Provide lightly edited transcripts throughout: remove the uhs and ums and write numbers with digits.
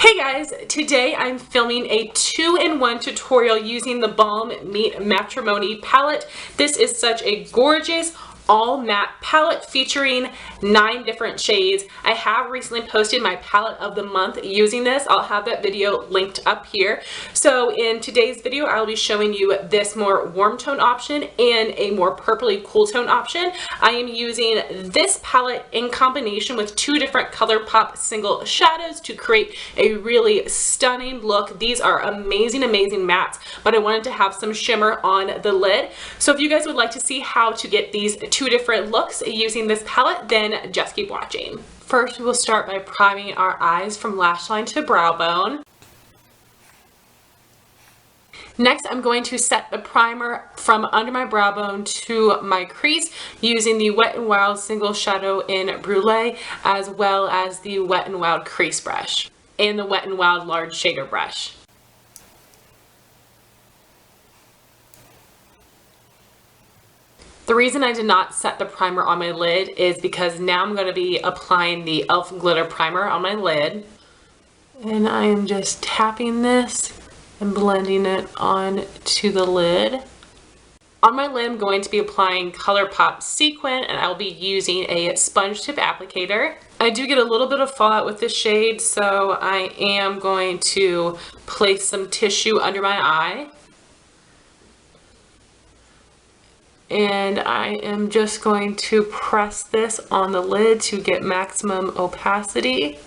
Hey guys, today I'm filming a 2-in-1 tutorial using the Balm Meet Matrimony palette. This is such a gorgeous all matte palette featuring 9 different shades. I have recently posted my palette of the month using this. I'll have that video linked up here. So in today's video, I'll be showing you this more warm tone option and a more purpley cool tone option. I am using this palette in combination with 2 different ColourPop single shadows to create a really stunning look. These are amazing mattes, but I wanted to have some shimmer on the lid. So if you guys would like to see how to get these 2 different looks using this palette, then just keep watching. First, we will start by priming our eyes from lash line to brow bone. Next, I'm going to set the primer from under my brow bone to my crease using the Wet n Wild single shadow in Brulee, as well as the Wet n Wild crease brush and the Wet n Wild large shader brush. The reason I did not set the primer on my lid is because now I'm going to be applying the e.l.f. glitter primer on my lid. And I am just tapping this and blending it on to the lid. On my lid, I'm going to be applying ColourPop Sequin, and I'll be using a sponge tip applicator. I do get a little bit of fallout with this shade, so I am going to place some tissue under my eye. And I am just going to press this on the lid to get maximum opacity.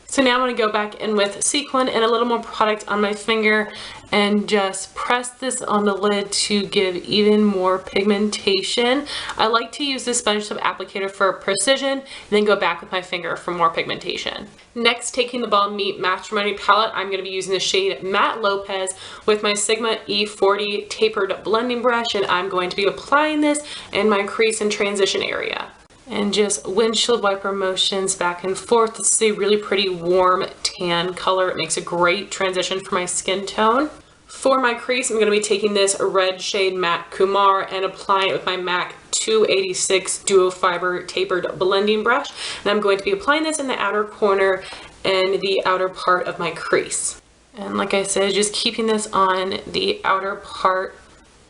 So now I'm going to go back in with Sequin and a little more product on my finger and just press this on the lid to give even more pigmentation. I like to use this sponge tip applicator for precision and then go back with my finger for more pigmentation. Next, taking the Balm Meet Matrimony palette, I'm going to be using the shade Matte Lopez with my Sigma E40 tapered blending brush, and I'm going to be applying this in my crease and transition area. And just windshield wiper motions back and forth. This is a really pretty warm tan color. It makes a great transition for my skin tone. For my crease, I'm going to be taking this red shade Matte Kumar and applying it with my MAC 286 Duo Fiber tapered blending brush. And I'm going to be applying this in the outer corner and the outer part of my crease. And like I said, just keeping this on the outer part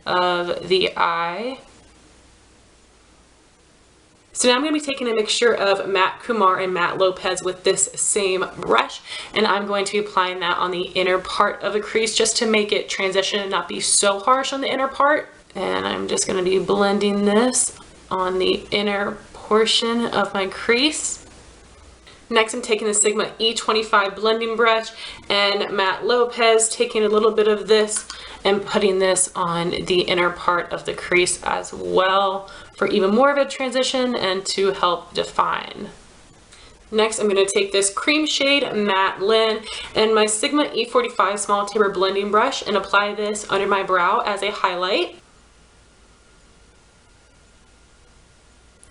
of the eye. So now I'm going to be taking a mixture of Matte Kumar and Matte Lopez with this same brush, and I'm going to be applying that on the inner part of the crease just to make it transition and not be so harsh on the inner part. And I'm just going to be blending this on the inner portion of my crease. Next, I'm taking the Sigma E25 blending brush and Matte Lopez, taking a little bit of this and putting this on the inner part of the crease as well for even more of a transition and to help define. Next, I'm going to take this cream shade Matte Lin and my Sigma E45 small taper blending brush and apply this under my brow as a highlight.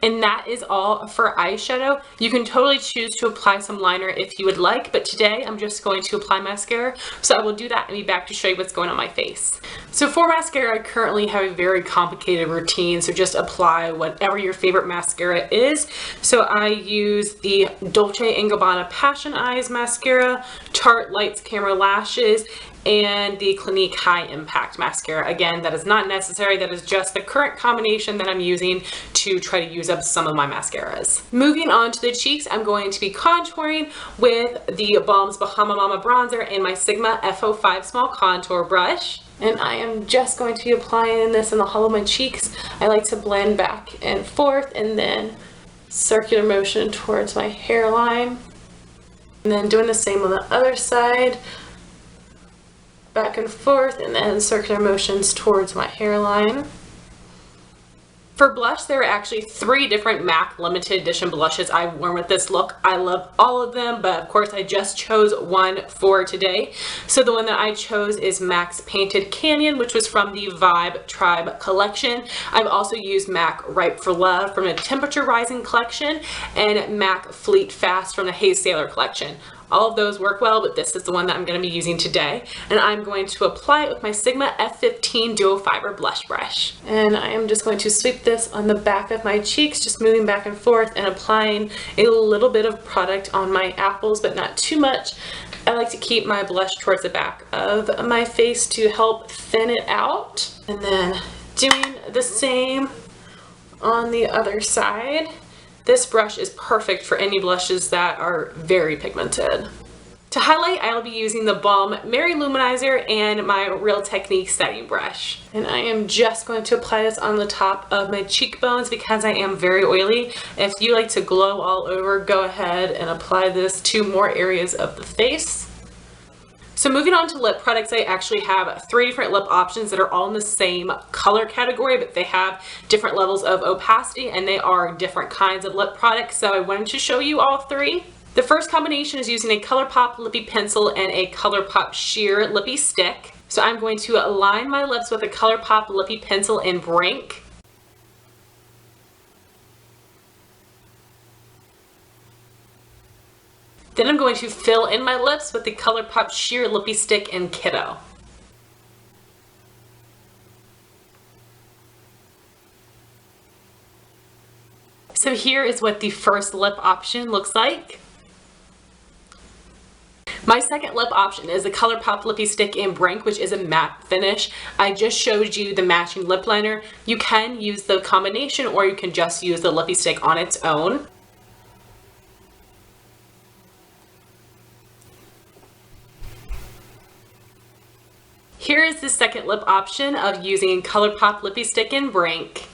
And that is all for eyeshadow. You can totally choose to apply some liner if you would like, but today I'm just going to apply mascara. So I will do that and be back to show you what's going on my face. So for mascara, I currently have a very complicated routine, so just apply whatever your favorite mascara is. So I use the Dolce & Gabbana Passion Eyes mascara, Tarte Lights Camera Lashes, and the Clinique High Impact Mascara. Again, that is not necessary. That is just the current combination that I'm using to try to use up some of my mascaras. Moving on to the cheeks, I'm going to be contouring with the Balm's Bahama Mama Bronzer and my Sigma F05 Small Contour Brush. And I am just going to be applying this in the hollow of my cheeks. I like to blend back and forth and then circular motion towards my hairline. And then doing the same on the other side. Back and forth, and then circular motions towards my hairline. For blush, there are actually 3 different MAC limited edition blushes I've worn with this look. I love all of them, but of course I just chose one for today. So the one that I chose is MAC's Painted Canyon, which was from the Vibe Tribe collection. I've also used MAC Ripe for Love from the Temperature Rising collection and MAC Fleet Fast from the Haze Sailor collection. All of those work well, but this is the one that I'm going to be using today. And I'm going to apply it with my Sigma F15 Duo Fiber Blush Brush. And I am just going to sweep this on the back of my cheeks, just moving back and forth and applying a little bit of product on my apples, but not too much. I like to keep my blush towards the back of my face to help thin it out. And then doing the same on the other side. This brush is perfect for any blushes that are very pigmented. To highlight, I'll be using the Balm Mary LouManizer and my Real Technique setting brush. And I am just going to apply this on the top of my cheekbones because I am very oily. If you like to glow all over, go ahead and apply this to more areas of the face. So moving on to lip products, I actually have 3 different lip options that are all in the same color category, but they have different levels of opacity and they are different kinds of lip products. So I wanted to show you all 3. The first combination is using a ColourPop Lippie pencil and a ColourPop sheer Lippie stick. So I'm going to align my lips with a ColourPop Lippie pencil in Brink. Then I'm going to fill in my lips with the ColourPop sheer Lippie stick in Kiddo. So here is what the first lip option looks like. My second lip option is the ColourPop Lippie Stick in Brink, which is a matte finish. I just showed you the matching lip liner. You can use the combination or you can just use the Lippie Stick on its own. Here is the second lip option of using ColourPop Lippie Stick in Brink.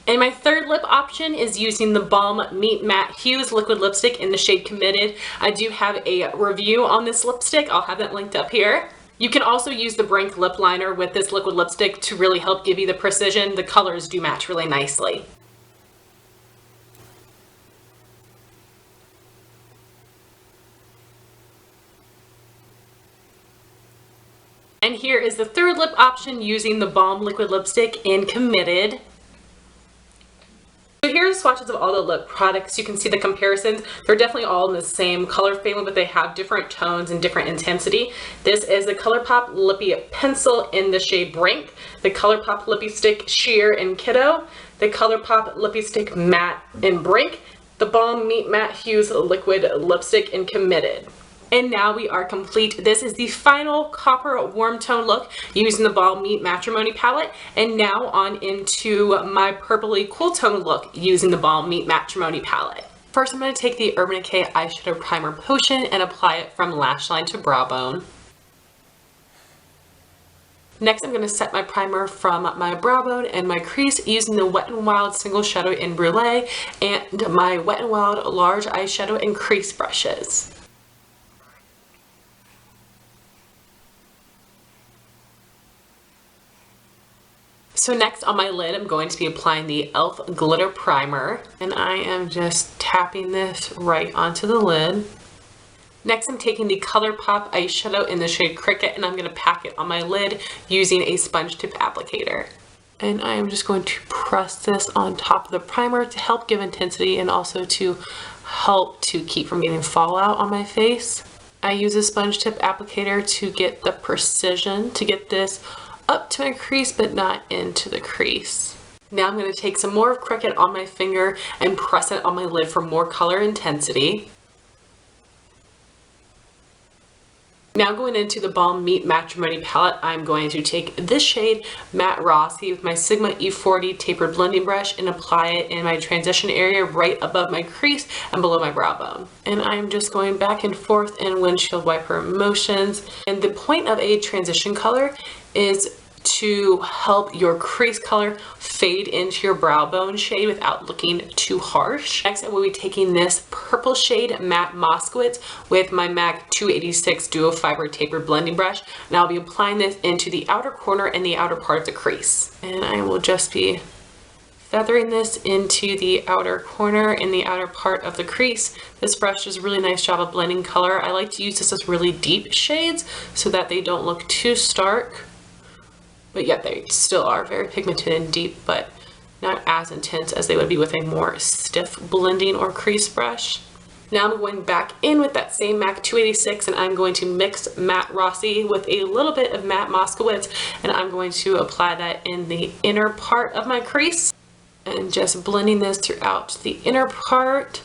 And my third lip option is using the Balm Meet Matte Hues liquid lipstick in the shade Committed. I do have a review on this lipstick. I'll have that linked up here. You can also use the Brink lip liner with this liquid lipstick to really help give you the precision. The colors do match really nicely. And here is the third lip option using the Balm liquid lipstick in Committed. So here are swatches of all the lip products. You can see the comparisons. They're definitely all in the same color family, but they have different tones and different intensity. This is the ColourPop Lippie Pencil in the shade Brink, the ColourPop Lippie Stick Sheer in Kiddo, the ColourPop Lippie Stick Matte in Brink, the Balm Meet Matte Hues Liquid Lipstick in Committed. And now we are complete. This is the final copper warm tone look using the Balm Meet Matrimony palette. And now on into my purpley cool tone look using the Balm Meet Matrimony palette. First, I'm going to take the Urban Decay Eyeshadow Primer Potion and apply it from lash line to brow bone. Next, I'm going to set my primer from my brow bone and my crease using the Wet n Wild Single Shadow in Brulee and my Wet n Wild Large Eyeshadow and Crease brushes. So next on my lid, I'm going to be applying the e.l.f. Glitter Primer, and I am just tapping this right onto the lid. Next, I'm taking the ColourPop eyeshadow in the shade Cricket, and I'm going to pack it on my lid using a sponge tip applicator. And I am just going to press this on top of the primer to help give intensity and also to help to keep from getting fallout on my face. I use a sponge tip applicator to get the precision, to get this up to my crease but not into the crease. Now I'm going to take some more of Cricket on my finger and press it on my lid for more color intensity. Now going into the Balm Meet Matrimony palette, I'm going to take this shade Matte Rossi with my Sigma E40 tapered blending brush and apply it in my transition area right above my crease and below my brow bone. And I'm just going back and forth in windshield wiper motions. And the point of a transition color is to help your crease color fade into your brow bone shade without looking too harsh. Next, I will be taking this purple shade Matte Moskowitz with my MAC 286 Duo Fiber Tapered Blending Brush, and I'll be applying this into the outer corner and the outer part of the crease. And I will just be feathering this into the outer corner and the outer part of the crease. This brush does a really nice job of blending color. I like to use this as really deep shades so that they don't look too stark, but yet they still are very pigmented and deep, but not as intense as they would be with a more stiff blending or crease brush. Now I'm going back in with that same MAC 286 and I'm going to mix Matte Rossi with a little bit of Matte Moskowitz, and I'm going to apply that in the inner part of my crease and just blending this throughout the inner part.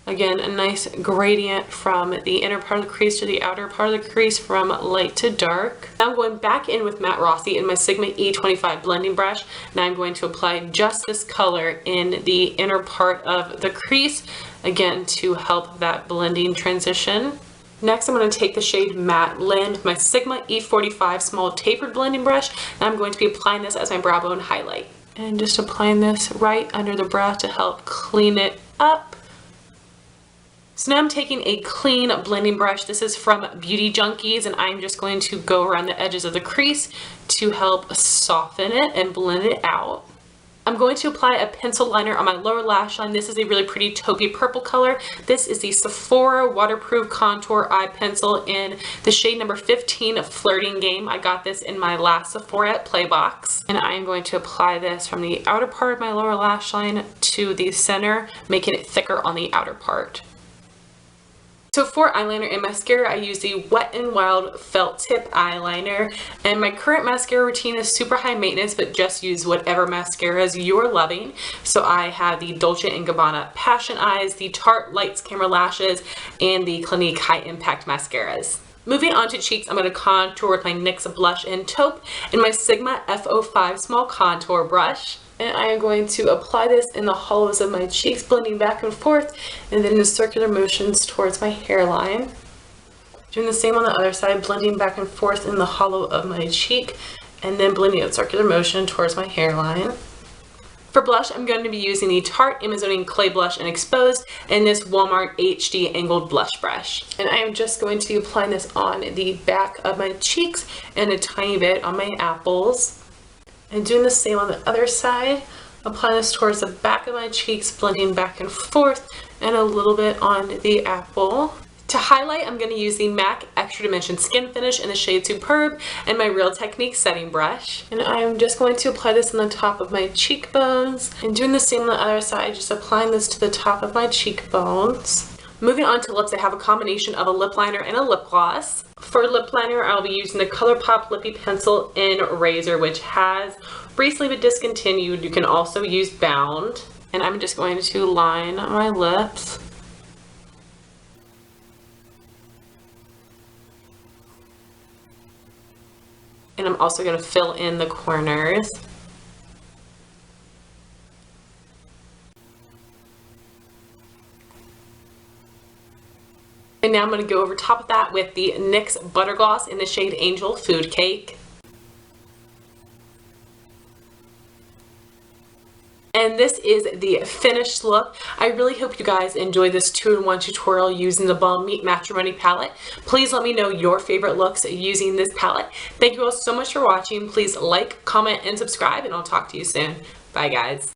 Again, a nice gradient from the inner part of the crease to the outer part of the crease from light to dark. Now I'm going back in with Matte Rossi in my Sigma E25 blending brush, and I'm going to apply just this color in the inner part of the crease, again to help that blending transition. Next, I'm going to take the shade Matte Lin with my Sigma E45 small tapered blending brush, and I'm going to be applying this as my brow bone highlight. And just applying this right under the brow to help clean it up. So now I'm taking a clean blending brush. This is from Beauty Junkies, and I'm just going to go around the edges of the crease to help soften it and blend it out. I'm going to apply a pencil liner on my lower lash line. This is a really pretty taupey purple color. This is the Sephora Waterproof Contour Eye Pencil in the shade number 15 Flirting Game. I got this in my last Sephora Play Box. And I am going to apply this from the outer part of my lower lash line to the center, making it thicker on the outer part. So for eyeliner and mascara, I use the Wet n Wild Felt Tip eyeliner, and my current mascara routine is super high maintenance, but just use whatever mascaras you're loving. So I have the Dolce & Gabbana Passion Eyes, the Tarte Lights Camera Lashes, and the Clinique High Impact Mascaras. Moving on to cheeks, I'm going to contour with my NYX Blush and Taupe and my Sigma F05 Small Contour Brush. And I am going to apply this in the hollows of my cheeks, blending back and forth, and then in circular motions towards my hairline. Doing the same on the other side, blending back and forth in the hollow of my cheek, and then blending in circular motion towards my hairline. For blush, I'm going to be using the Tarte Amazonian Clay Blush in Exposed and this Walmart HD Angled Blush Brush. And I am just going to be applying this on the back of my cheeks and a tiny bit on my apples. And doing the same on the other side, applying this towards the back of my cheeks, blending back and forth, and a little bit on the apple. To highlight, I'm going to use the MAC Extra Dimension Skin Finish in the shade Superb and my Real Technique setting brush. And I am just going to apply this on the top of my cheekbones, and doing the same on the other side, just applying this to the top of my cheekbones. Moving on to lips, I have a combination of a lip liner and a lip gloss. For lip liner, I'll be using the ColourPop Lippie Pencil in Razor, which has recently been discontinued. You can also use Bound. And I'm just going to line my lips. And I'm also going to fill in the corners. And now I'm going to go over top of that with the NYX Butter Gloss in the shade Angel Food Cake. And this is the finished look. I really hope you guys enjoyed this 2-in-1 tutorial using the Balm Meet Matrimony palette. Please let me know your favorite looks using this palette. Thank you all so much for watching. Please like, comment, and subscribe, and I'll talk to you soon. Bye, guys.